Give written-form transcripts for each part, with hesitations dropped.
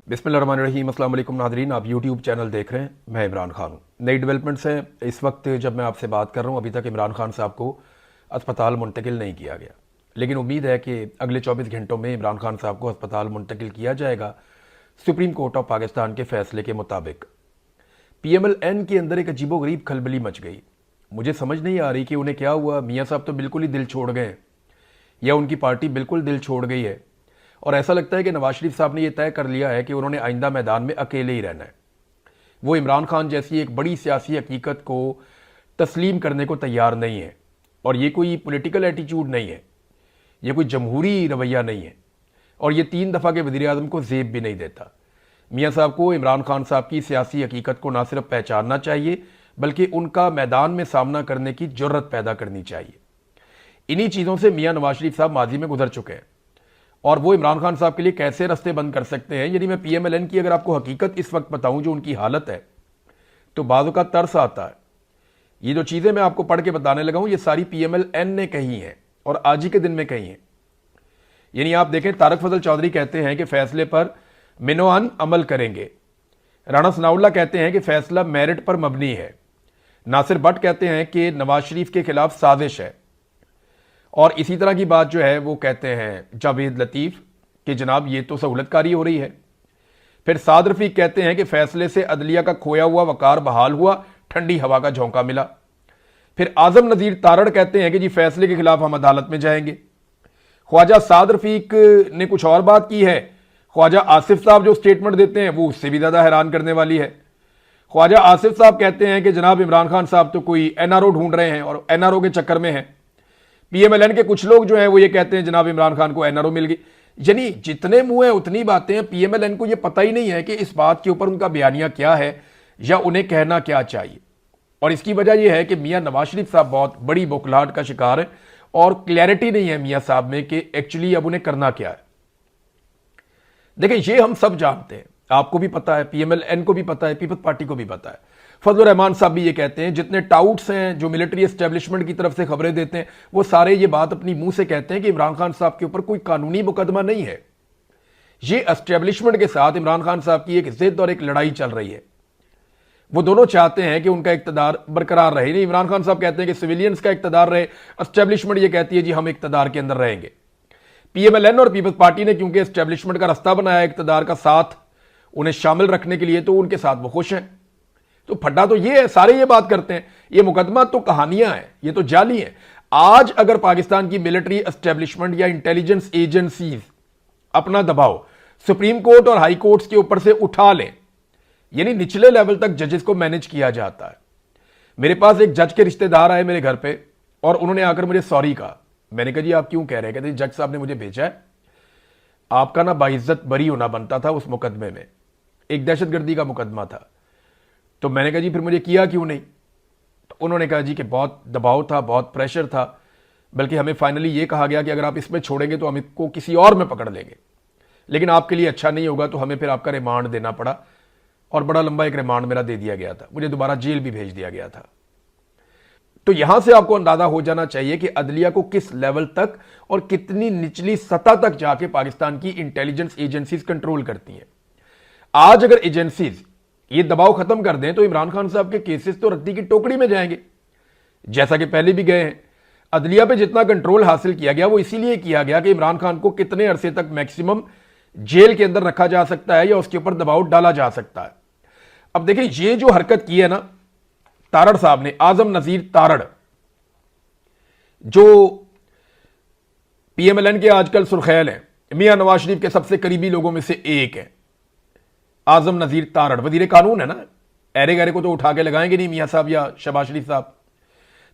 बिस्मिल्लाहिर्रहमानिर्रहीम। अस्सलाम वालेकुम नाज़रीन, आप यूट्यूब चैनल देख रहे हैं। मैं इमरान खान हूँ। नई डेवलपमेंट्स हैं इस वक्त जब मैं आपसे बात कर रहा हूँ। अभी तक इमरान खान साहब को अस्पताल मुंतकिल नहीं किया गया, लेकिन उम्मीद है कि अगले 24 घंटों में इमरान खान साहब को अस्पताल मुंतकिल किया जाएगा सुप्रीम कोर्ट ऑफ पाकिस्तान के फैसले के मुताबिक। PMLN के अंदर एक अजीबोगरीब खलबली मच गई। मुझे समझ नहीं आ रही कि उन्हें क्या हुआ। मियाँ साहब तो बिल्कुल ही दिल छोड़ गए या उनकी पार्टी बिल्कुल दिल छोड़ गई है, और ऐसा लगता है कि नवाज शरीफ साहब ने यह तय कर लिया है कि उन्होंने आइंदा मैदान में अकेले ही रहना है। वो इमरान खान जैसी एक बड़ी सियासी हकीकत को तस्लीम करने को तैयार नहीं है, और ये कोई पॉलिटिकल एटीट्यूड नहीं है, ये कोई जमहूरी रवैया नहीं है, और ये 3 दफ़ा के वज़ीर आज़म को ज़ेब भी नहीं देता। मियाँ साहब को इमरान खान साहब की सियासी हकीकत को ना सिर्फ पहचानना चाहिए बल्कि उनका मैदान में सामना करने की जुर्रत पैदा करनी चाहिए। इन्हीं चीज़ों से मियाँ नवाज शरीफ साहब माजी में गुजर चुके हैं, और वो इमरान खान साहब के लिए कैसे रास्ते बंद कर सकते हैं। यानी मैं PMLN की अगर आपको हकीकत इस वक्त बताऊं जो उनकी हालत है, तो बाज़ों का तरस आता है। ये जो चीज़ें मैं आपको पढ़ के बताने लगा हूं, ये सारी PMLN ने कही हैं और आज ही के दिन में कही हैं। यानी आप देखें, तारक फजल चौधरी कहते हैं कि फैसले पर मिनोअन अमल करेंगे। राणा सनाउल्लाह कहते हैं कि फैसला मेरिट पर मबनी है। नासिर भट्ट कहते हैं कि नवाज शरीफ के खिलाफ साजिश है। और इसी तरह की बात जो है वो कहते हैं जावेद लतीफ़ कि जनाब ये तो सहूलतकारी हो रही है। फिर साद रफीक कहते हैं कि फैसले से अदलिया का खोया हुआ वकार बहाल हुआ, ठंडी हवा का झोंका मिला। फिर आजम नज़ीर तारड़ कहते हैं कि जी फैसले के खिलाफ हम अदालत में जाएंगे। ख्वाजा साद रफीक ने कुछ और बात की है। ख्वाजा आसिफ साहब जो स्टेटमेंट देते हैं वो उससे भी ज़्यादा हैरान करने वाली है। ख्वाजा आसिफ साहब कहते हैं कि जनाब इमरान खान साहब तो कोई NRO ढूंढ रहे हैं और NRO के चक्कर में हैं। PMLN के कुछ लोग जो हैं वो ये कहते हैं जनाब इमरान खान को NRO मिल गई। यानी जितने मुंह हैं उतनी बातें हैं। PMLN को ये पता ही नहीं है कि इस बात के ऊपर उनका बयानिया क्या है या उन्हें कहना क्या चाहिए। और इसकी वजह यह है कि मियाँ नवाज शरीफ साहब बहुत बड़ी बौखलाहट का शिकार है और क्लैरिटी नहीं है मियाँ साहब में कि एक्चुअली अब उन्हें करना क्या है। देखिए, ये हम सब जानते हैं, आपको भी पता है, PMLN को भी पता है, पीपल्स पार्टी को भी पता है। फजलुर रहमान साहब भी ये कहते हैं, जितने टाउट्स हैं जो मिलिट्री एस्टेब्लिशमेंट की तरफ से खबरें देते हैं वो सारे ये बात अपनी मुंह से कहते हैं कि इमरान खान साहब के ऊपर कोई कानूनी मुकदमा नहीं है। ये एस्टेब्लिशमेंट के साथ इमरान खान साहब की एक जिद और एक लड़ाई चल रही है। वो दोनों चाहते हैं कि उनका इक्तदार बरकरार रहे। नहीं, इमरान खान साहब कहते हैं कि सिविलियंस का इक्तदार रहे, एस्टेब्लिशमेंट ये कहती है जी हम इक्तदार के अंदर रहेंगे। PMLN और पीपल्स पार्टी ने क्योंकि एस्टेब्लिशमेंट का रास्ता बनाया इक्तदार का साथ उन्हें शामिल रखने के लिए, तो उनके साथ वो खुश हैं। तो फड्डा तो ये है, सारे ये बात करते हैं, ये मुकदमा तो कहानियां हैं, ये तो जाली हैं। आज अगर पाकिस्तान की मिलिट्री एस्टेब्लिशमेंट या इंटेलिजेंस एजेंसीज अपना दबाव सुप्रीम कोर्ट और हाई कोर्ट्स के ऊपर से उठा लें, यानी निचले लेवल तक जजेस को मैनेज किया जाता है। मेरे पास एक जज के रिश्तेदार आए मेरे घर पे और उन्होंने आकर मुझे सॉरी कहा। मैंने कहा जी आप क्यों कह रहे हैं? कहते जज साहब ने मुझे भेजा है, आपका ना बाइज्जत बरी होना बनता था उस मुकदमे में, एक दहशतगर्दी का मुकदमा था। तो मैंने कहा जी फिर मुझे किया क्यों नहीं? तो उन्होंने कहा जी कि बहुत दबाव था, बहुत प्रेशर था, बल्कि हमें फाइनली ये कहा गया कि अगर आप इसमें छोड़ेंगे तो हम इसको किसी और में पकड़ लेंगे, लेकिन आपके लिए अच्छा नहीं होगा। तो हमें फिर आपका रिमांड देना पड़ा, और बड़ा लंबा एक रिमांड मेरा दे दिया गया था, मुझे दोबारा जेल भी भेज दिया गया था। तो यहां से आपको अंदाजा हो जाना चाहिए कि अदलिया को किस लेवल तक और कितनी निचली सतह तक जाके पाकिस्तान की इंटेलिजेंस एजेंसीज कंट्रोल करती हैं। आज अगर एजेंसीज ये दबाव खत्म कर दें तो इमरान खान साहब के केसेस तो रद्दी की टोकरी में जाएंगे, जैसा कि पहले भी गए हैं। अदलिया पे जितना कंट्रोल हासिल किया गया वो इसीलिए किया गया कि इमरान खान को कितने अरसे तक मैक्सिमम जेल के अंदर रखा जा सकता है या उसके ऊपर दबाव डाला जा सकता है। अब देखिए, ये जो हरकत की है ना तारड़ साहब ने, आजम नजीर तारड़, जो PMLN के आजकल सुर्खैल हैं, मियां नवाज शरीफ के सबसे करीबी लोगों में से एक है आजम नजीर तारड़, वजीर कानून है ना, ऐरे गहरे को तो उठा के लगाएंगे नहीं मियां साहब या शहबाज शरीफ साहब।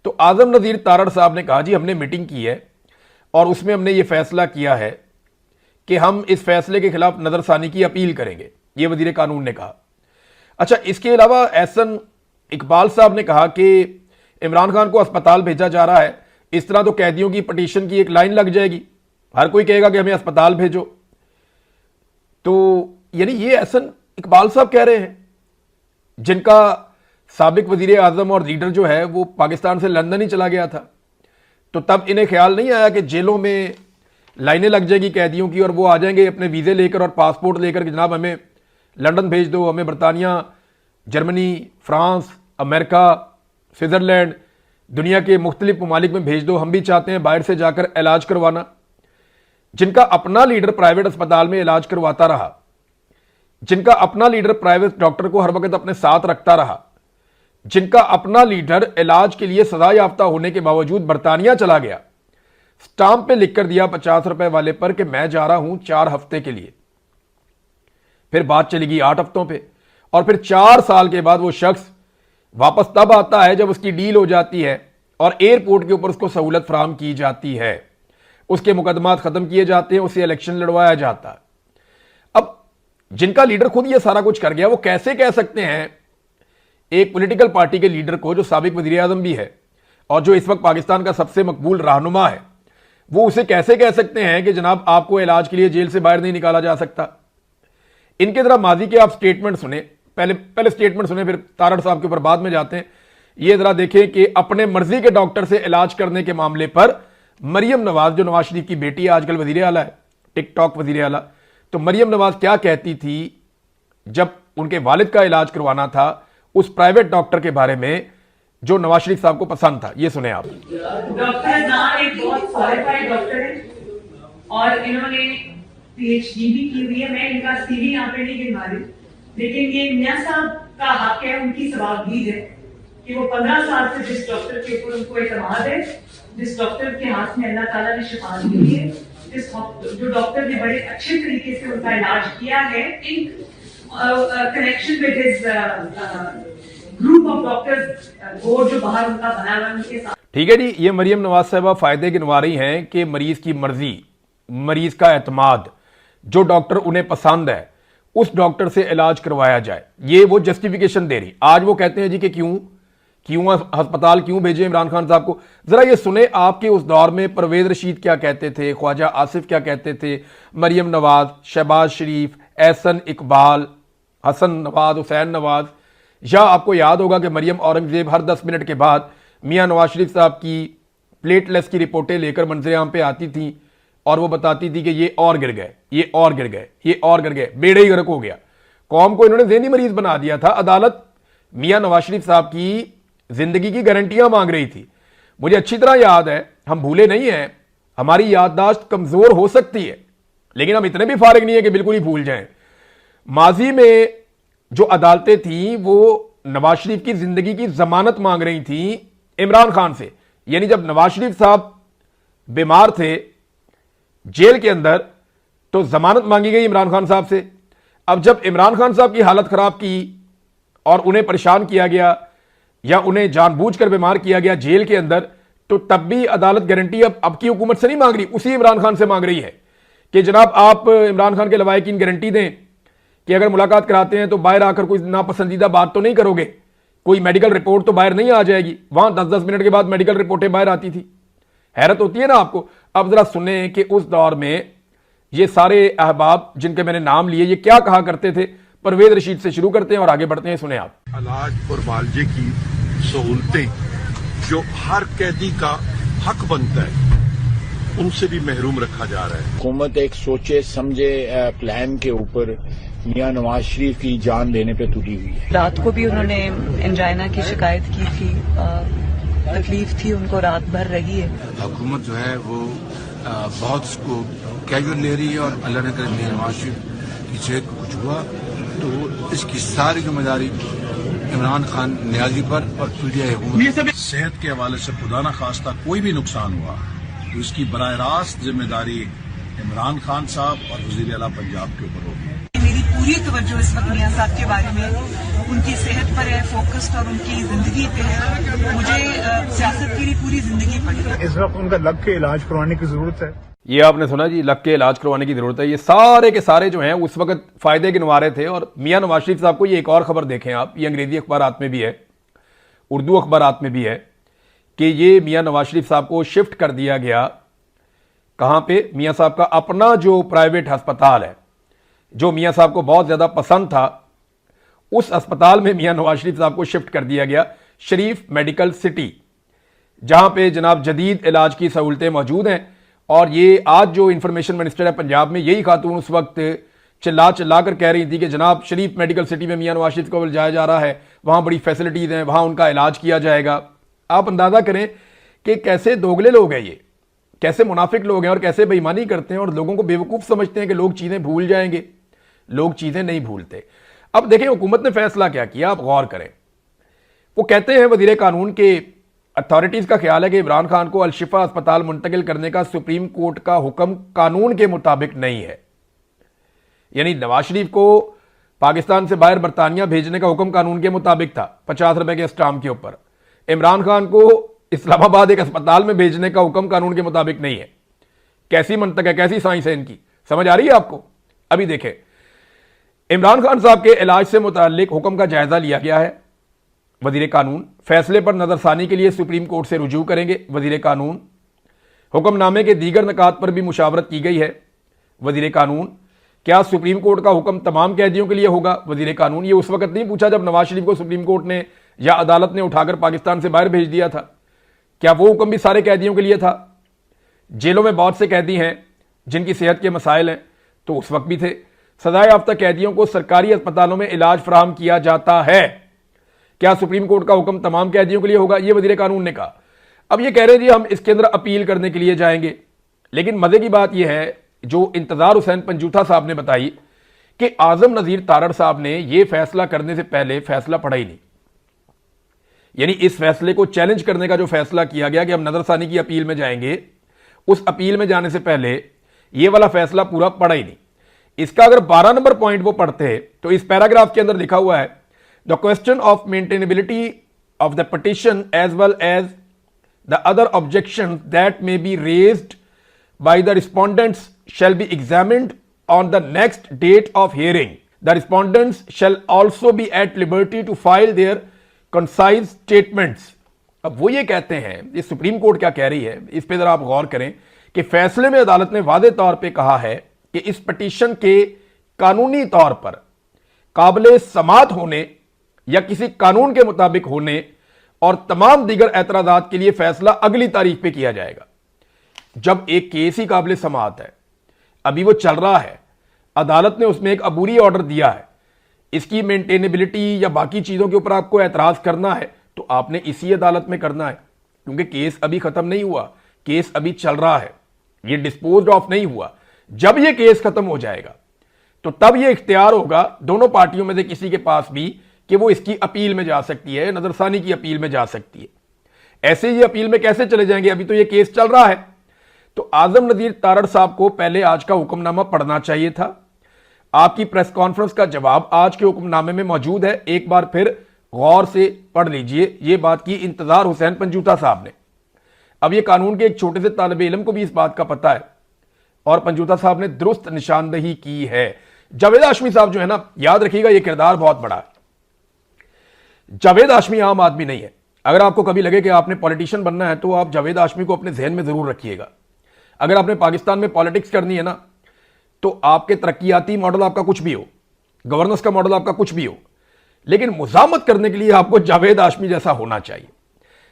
तो आजम नजीर तारड़ साहब ने कहा जी हमने मीटिंग की है और उसमें हमने ये फैसला किया है कि हम इस फैसले के खिलाफ नजरसानी की अपील करेंगे, ये वजीर कानून ने कहा। अच्छा, इसके अलावा एहसन इकबाल साहब ने कहा कि इमरान खान को अस्पताल भेजा जा रहा है, इस तरह तो कैदियों की पटिशन की एक लाइन लग जाएगी, हर कोई कहेगा कि हमें अस्पताल भेजो। तो यानी ये एहसन इकबाल साहब कह रहे हैं, जिनका साबिक वजीर आजम और लीडर जो है वो पाकिस्तान से लंदन ही चला गया था। तो तब इन्हें ख्याल नहीं आया कि जेलों में लाइनें लग जाएगी कैदियों की और वो आ जाएंगे अपने वीज़े लेकर और पासपोर्ट लेकर कि जनाब हमें लंदन भेज दो, हमें बरतानिया, जर्मनी, फ्रांस, अमेरिका, स्विट्ज़रलैंड, दुनिया के मुख्तलिफ ममालिक में भेज दो, हम भी चाहते हैं बाहर से जाकर इलाज करवाना। जिनका अपना लीडर प्राइवेट अस्पताल में इलाज करवाता रहा, जिनका अपना लीडर प्राइवेट डॉक्टर को हर वक्त अपने साथ रखता रहा, जिनका अपना लीडर इलाज के लिए सजा याफ्ता होने के बावजूद बरतानिया चला गया, स्टाम्प पे लिख कर दिया 50 रुपए वाले पर कि मैं जा रहा हूं 4 हफ्ते के लिए। फिर बात चली गई 8 हफ्तों पे, और फिर 4 साल के बाद वो शख्स वापस तब आता है जब उसकी डील हो जाती है और एयरपोर्ट के ऊपर उसको सहूलत फराहम की जाती है, उसके मुकदमात खत्म किए जाते हैं, उसे इलेक्शन लड़वाया जाता है। अब जिनका लीडर खुद ये सारा कुछ कर गया, वो कैसे कह सकते हैं एक पॉलिटिकल पार्टी के लीडर को, जो साबिक वजीर आजम भी है और जो इस वक्त पाकिस्तान का सबसे मकबूल रहनुमा है, वो उसे कैसे कह सकते हैं कि जनाब आपको इलाज के लिए जेल से बाहर नहीं निकाला जा सकता। इनके जरा माजी के आप स्टेटमेंट सुने, पहले स्टेटमेंट सुने, फिर तारड़ साहब के ऊपर बाद में जाते हैं। ये जरा देखें कि अपने मर्जी के डॉक्टर से इलाज करने के मामले पर मरियम नवाज, जो नवाज शरीफ की बेटी है, आजकल वजीर आला है, टिकटॉक वजीर आला, तो मरियम नवाज क्या कहती थी जब उनके वालिद का इलाज करवाना था उस प्राइवेट डॉक्टर के बारे में जो नवाज शरीफ साहब को पसंद था। ये सुने आप। डॉक्टर नाम एक बहुत क्वालिफाइड डॉक्टर है और इन्होंने पीएचडी भी की हुई है। मैं इनका सीवी यहाँ पे नहीं गिनवा रही, लेकिन ये मियां साहब का हक है, उनकी सवाबदीद है कि वो 15 साल से जिस डॉक्टर के ऊपर उनको एतमाद है, जिस डॉक्टर के हाथ में अल्लाह ताला ने शिफा दी है, जो डॉक्टर ने बड़े अच्छे तरीके से उनका इलाज किया है in connection with his group of doctors, board जो बाहर उनका बना हुआ उनके साथ। ठीक है जी, ये मरियम नवाज साहबा फायदे गिनवा रही हैं कि मरीज की मर्जी, मरीज का एतमाद, जो डॉक्टर उन्हें पसंद है उस डॉक्टर से इलाज करवाया जाए। ये वो जस्टिफिकेशन दे रही। आज वो कहते हैं जी कि क्यों अस्पताल क्यों भेजे इमरान खान साहब को। जरा ये सुने आपके उस दौर में परवेज रशीद क्या कहते थे, ख्वाजा आसिफ क्या कहते थे, मरियम नवाज, शहबाज शरीफ, एहसन इकबाल, हसन नवाज, हुसैन नवाज, या आपको याद होगा कि मरियम औरंगजेब हर 10 मिनट के बाद मियां नवाज शरीफ साहब की प्लेटलेस की रिपोर्टें लेकर मंजर आम पे आती थी और वो बताती थी कि ये और गिर गए, ये और गिर गए, ये और गिर गए, बेड़े ही गर्क हो गया। कौम को इन्होंने ज़हनी मरीज बना दिया था। अदालत मियां नवाज शरीफ साहब की जिंदगी की गारंटियां मांग रही थी। मुझे अच्छी तरह याद है, हम भूले नहीं हैं, हमारी याददाश्त कमजोर हो सकती है लेकिन हम इतने भी फारिग नहीं है कि बिल्कुल ही भूल जाएं। माजी में जो अदालतें थी वो नवाज शरीफ की जिंदगी की जमानत मांग रही थी इमरान खान से। यानी जब नवाज शरीफ साहब बीमार थे जेल के अंदर तो जमानत मांगी गई इमरान खान साहब से। अब जब इमरान खान साहब की हालत खराब की और उन्हें परेशान किया गया या उन्हें जानबूझकर बीमार किया गया जेल के अंदर, तो तब भी अदालत गारंटी अब की हुकूमत से नहीं मांग रही, उसी इमरान खान से मांग रही है कि जनाब आप इमरान खान के लवाहिकीन गारंटी दें कि अगर मुलाकात कराते हैं तो बाहर आकर कोई नापसंदीदा बात तो नहीं करोगे, कोई मेडिकल रिपोर्ट तो बाहर नहीं आ जाएगी। वहां 10-10 मिनट के बाद मेडिकल रिपोर्टें बाहर आती थी। हैरत होती है ना आपको। अब जरा सुने कि उस दौर में ये सारे अहबाब जिनके मैंने नाम लिए ये क्या कहा करते थे। परवेज रशीद से शुरू करते हैं और आगे बढ़ते हैं, सुने आप। इलाज और मुआवजे की सहूलतें जो हर कैदी का हक बनता है उनसे भी महरूम रखा जा रहा है। हुकूमत एक सोचे समझे प्लान के ऊपर मियां नवाज शरीफ की जान लेने पे तुली हुई है। रात को भी उन्होंने एंजाइना की शिकायत की थी, तकलीफ थी उनको, रात भर रही है। हुकूमत जो है वो बहुत इसको कैजुअल ले रही है और अल्लाह ने करे मियां नवाज शरीफ की सेहत को कुछ हुआ तो इसकी सारी जिम्मेदारी इमरान खान न्याजी पर और पीटीआई हुकूमत। सेहत के हवाले से खुदा न खास्ता कोई भी नुकसान हुआ तो इसकी बराह रास्त जिम्मेदारी इमरान खान साहब और वजीर आला पंजाब के ऊपर होगी। मेरी पूरी तवज्जो इस वक्त मियां साहब के बारे में, उनकी सेहत पर है फोकस्ड और उनकी जिंदगी पे है। मुझे सियासत के लिए पूरी जिंदगी पड़ी है। इस वक्त उनका लग के इलाज करवाने की जरूरत है। ये आपने सुना जी, लग के इलाज करवाने की जरूरत है। ये सारे के सारे जो हैं उस वक्त फायदे गिनवा रहे थे। और मियां नवाज शरीफ साहब को ये एक और खबर देखें आप, ये अंग्रेजी अखबारात में भी है, उर्दू अखबारात में भी है कि ये मियां नवाज शरीफ साहब को शिफ्ट कर दिया गया। कहां पे? मियां साहब का अपना जो प्राइवेट अस्पताल है जो मियां साहब को बहुत ज्यादा पसंद था, उस अस्पताल में मियां नवाज शरीफ साहब को शिफ्ट कर दिया गया, शरीफ मेडिकल सिटी, जहां पे जनाब जदीद इलाज की सहूलतें मौजूद हैं। और ये आज जो इंफॉर्मेशन मिनिस्टर है पंजाब में, यही खातून उस वक्त चिल्ला चिल्ला कर कह रही थी कि जनाब शरीफ मेडिकल सिटी में मियां नवाज शरीफ को जाया जा रहा है, वहां बड़ी फैसिलिटीज हैं, वहां उनका इलाज किया जाएगा। आप अंदाजा करें कि कैसे दोगले लोग हैं ये, कैसे मुनाफिक लोग हैं और कैसे बेईमानी करते हैं और लोगों को बेवकूफ़ समझते हैं कि लोग चीज़ें भूल जाएंगे। लोग चीज़ें नहीं भूलते। अब देखें हुकूमत ने फैसला क्या किया, आप गौर करें। वो कहते हैं वजीर कानून के अथॉरिटीज़ का ख्याल है कि इमरान खान को अलशिफा अस्पताल मुंतकिल करने का सुप्रीम कोर्ट का हुक्म कानून के मुताबिक नहीं है। यानी नवाज शरीफ को पाकिस्तान से बाहर बरतानिया भेजने का हुक्म कानून के मुताबिक था 50 रुपए के स्टाम्प के ऊपर। इमरान खान को इस्लामाबाद एक अस्पताल में भेजने का हुक्म कानून के मुताबिक नहीं है। कैसी मंतक है, कैसी साइंस है इनकी, समझ आ रही है आपको? अभी देखें, इमरान खान साहब के इलाज से मुताल्लिक हुक्म का जायजा लिया गया है। वजीर कानून फैसले पर नजरसानी के लिए सुप्रीम कोर्ट से रुजू करेंगे। वजीर कानून हुक्मनामे के दीगर निकात पर भी मुशावरत की गई है। वजीर कानून क्या सुप्रीम कोर्ट का हुक्म तमाम कैदियों के लिए होगा? वजीर कानून ये उस वक्त नहीं पूछा जब नवाज शरीफ को सुप्रीम कोर्ट ने या अदालत ने उठाकर पाकिस्तान से बाहर भेज दिया था। क्या वो हुक्म भी सारे कैदियों के लिए था? जेलों में बहुत से कैदी हैं जिनकी सेहत के मसाइल हैं, तो उस वक्त भी थे। सजाए याफ्ता कैदियों को सरकारी अस्पतालों में इलाज फराहम किया जाता है। क्या सुप्रीम कोर्ट का हुक्म तमाम कैदियों के लिए होगा? ये वजीर कानून ने कहा। अब ये कह रहे हैं जी हम इसके अंदर अपील करने के लिए जाएंगे। लेकिन मजे की बात यह है जो इंतजार हुसैन पंजूथा साहब ने बताई कि आजम नजीर तारड़ साहब ने यह फैसला करने से पहले फैसला पढ़ा ही नहीं। यानी इस फैसले को चैलेंज करने का जो फैसला किया गया कि हम नजरसानी की अपील में जाएंगे, उस अपील में जाने से पहले यह वाला फैसला पूरा पढ़ा ही नहीं। इसका अगर 12 नंबर पॉइंट वो पढ़ते तो इस पैराग्राफ के अंदर लिखा हुआ है the question of maintainability of the petition as well as the other objection that may be raised by the respondents shall be examined on the next date of hearing. The respondents shall also be at liberty to file their concise statements. अब वो ये कहते हैं, ये supreme court क्या कह रही है, इस पे जरा आप गौर करें कि फैसले में अदालत ने वादे तौर पे कहा है कि इस पिटीशन के कानूनी तौर पर काबिले समात होने या किसी कानून के मुताबिक होने और तमाम दीगर एतराजात के लिए फैसला अगली तारीख पे किया जाएगा। जब एक केस ही काबिले समात है, अभी वो चल रहा है, अदालत ने उसमें एक अबूरी ऑर्डर दिया है, इसकी मेंटेनेबिलिटी या बाकी चीजों के ऊपर आपको एतराज करना है तो आपने इसी अदालत में करना है, क्योंकि केस अभी खत्म नहीं हुआ, केस अभी चल रहा है, ये डिस्पोज ऑफ नहीं हुआ। जब ये केस खत्म हो जाएगा तो तब ये इख्तियार होगा दोनों पार्टियों में से किसी के पास भी कि वो इसकी अपील में जा सकती है, नजरसानी की अपील में जा सकती है। ऐसे ये अपील में कैसे चले जाएंगे, अभी तो ये केस चल रहा है। तो आजम नजीर तारड़ साहब को पहले आज का हुक्मनामा पढ़ना चाहिए था। आपकी प्रेस कॉन्फ्रेंस का जवाब आज के हुक्मनामे में मौजूद है, एक बार फिर गौर से पढ़ लीजिए। ये बात की इंतजार हुसैन पंजूथा साहब ने। अब ये कानून के एक छोटे से तालिबे इल्म को भी इस बात का पता है और पंजूथा साहब ने दुरुस्त निशानदही की है। जावेद हाशमी साहब जो है ना, याद रखिएगा ये किरदार बहुत बड़ा है। जावेद हाशमी आम आदमी नहीं है। अगर आपको कभी लगे कि आपने पॉलिटिशियन बनना है तो आप जावेद हाशमी को अपने जहन में जरूर रखिएगा। अगर आपने पाकिस्तान में पॉलिटिक्स करनी है ना, तो आपके तरक्याती मॉडल आपका कुछ भी हो, गवर्नेंस का मॉडल आपका कुछ भी हो, लेकिन मुजामत करने के लिए आपको जावेद हाशमी जैसा होना चाहिए।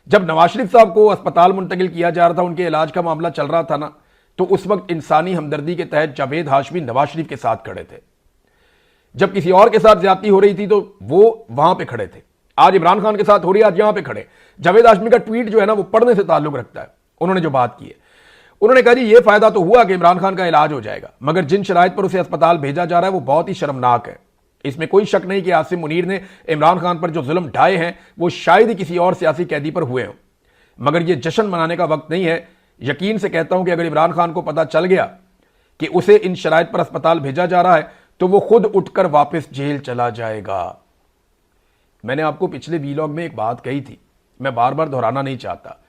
जब नवाज शरीफ साहब को अस्पताल मुंतकिल किया जा रहा था, उनके इलाज का मामला चल रहा था ना, तो उस वक्त इंसानी हमदर्दी के तहत जावेद हाशमी नवाज शरीफ के साथ खड़े थे। जब किसी और के साथ ज्यादती हो रही थी तो वो वहां पे खड़े थे। आज इमरान खान के साथ हो रही है, आज यहां पे खड़े। जावेद हाशमी का ट्वीट जो है ना, वो पढ़ने से ताल्लुक रखता है। उन्होंने जो बात की है, उन्होंने कहा जी ये फायदा तो हुआ कि इमरान खान का इलाज हो जाएगा, मगर जिन शराइत पर उसे अस्पताल भेजा जा रहा है वो बहुत ही शर्मनाक है। इसमें कोई शक नहीं कि आसिम मुनीर ने इमरान खान पर जो जुल्म ढाए हैं वो शायद ही किसी और सियासी कैदी पर हुए हों, मगर ये जश्न मनाने का वक्त नहीं है। यकीन से कहता हूं कि अगर इमरान खान को पता चल गया कि उसे इन शराइत पर अस्पताल भेजा जा रहा है तो वो खुद उठकर वापस जेल चला जाएगा। मैंने आपको पिछले वीलॉग में एक बात कही थी, मैं बार बार दोहराना नहीं चाहता।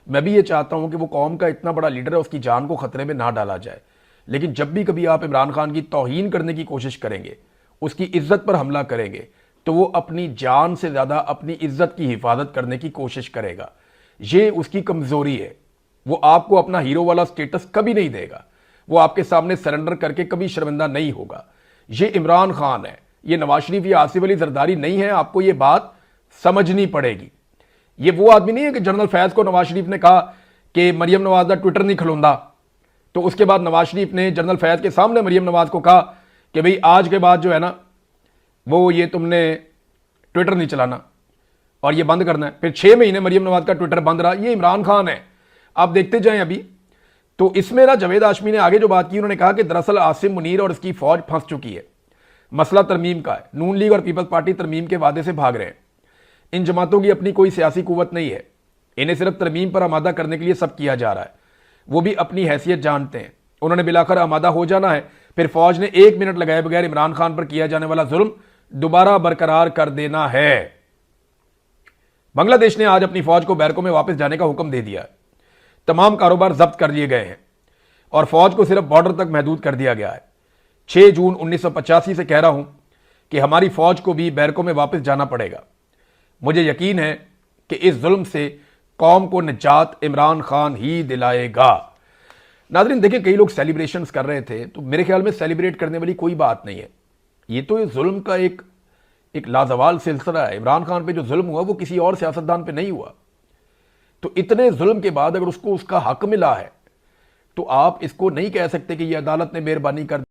मैं भी ये चाहता हूं कि वो कौम का इतना बड़ा लीडर है, उसकी जान को खतरे में ना डाला जाए। लेकिन जब भी कभी आप इमरान खान की तौहीन करने की कोशिश करेंगे, उसकी इज्जत पर हमला करेंगे, तो वो अपनी जान से ज्यादा अपनी इज्जत की हिफाजत करने की कोशिश करेगा। ये उसकी कमजोरी है। वो आपको अपना हीरो वाला स्टेटस कभी नहीं देगा, वो आपके सामने सरेंडर करके कभी शर्मिंदा नहीं होगा। ये इमरान खान है, ये नवाज शरीफ या आसिफ अली जरदारी नहीं है। आपको ये बात समझनी पड़ेगी। ये वो आदमी नहीं है कि जनरल फैज को नवाज शरीफ ने कहा कि मरियम नवाज का ट्विटर नहीं खिलौंदा, तो उसके बाद नवाज शरीफ ने जनरल फैज के सामने मरियम नवाज को कहा कि भाई आज के बाद जो है ना वो ये तुमने ट्विटर नहीं चलाना और ये बंद करना है। फिर 6 महीने मरियम नवाज का ट्विटर बंद रहा। ये इमरान खान है, आप देखते जाएं। अभी तो इसमें ना जावेद हाशमी ने आगे जो बात की, उन्होंने कहा कि दरअसल आसिम मुनीर और इसकी फौज फंस चुकी है, मसला तरमीम का है। नून लीग और पीपल्स पार्टी तरमीम के वादे से भाग रहे हैं। इन जमातों की अपनी कोई सियासी कुव्वत नहीं है, इन्हें सिर्फ तरमीम पर आमादा करने के लिए सब किया जा रहा है। वो भी अपनी हैसियत जानते हैं। उन्होंने बिलाकर आमादा हो जाना है, फिर फौज ने 1 मिनट लगाए बगैर इमरान खान पर किया जाने वाला जुल्म दोबारा बरकरार कर देना है। बांग्लादेश ने आज अपनी फौज को बैरकों में वापस जाने का हुक्म दे दिया है। तमाम कारोबार जब्त कर लिए गए हैं और फौज को सिर्फ बॉर्डर तक महदूद कर दिया गया है। 6 जून 1985 से कह रहा हूं कि हमारी फौज को भी बैरकों में वापस जाना पड़ेगा। मुझे यकीन है कि इस जुल्म से कौम को निजात इमरान खान ही दिलाएगा। नाज़रीन देखिए, कई लोग सेलिब्रेशंस कर रहे थे, तो मेरे ख्याल में सेलिब्रेट करने वाली कोई बात नहीं है। ये तो इस जुल्म का एक लाजवाल सिलसिला है। इमरान खान पे जो जुल्म हुआ वो किसी और सियासतदान पे नहीं हुआ। तो इतने जुल्म के बाद अगर उसको उसका हक मिला है तो आप इसको नहीं कह सकते कि ये अदालत ने मेहरबानी कर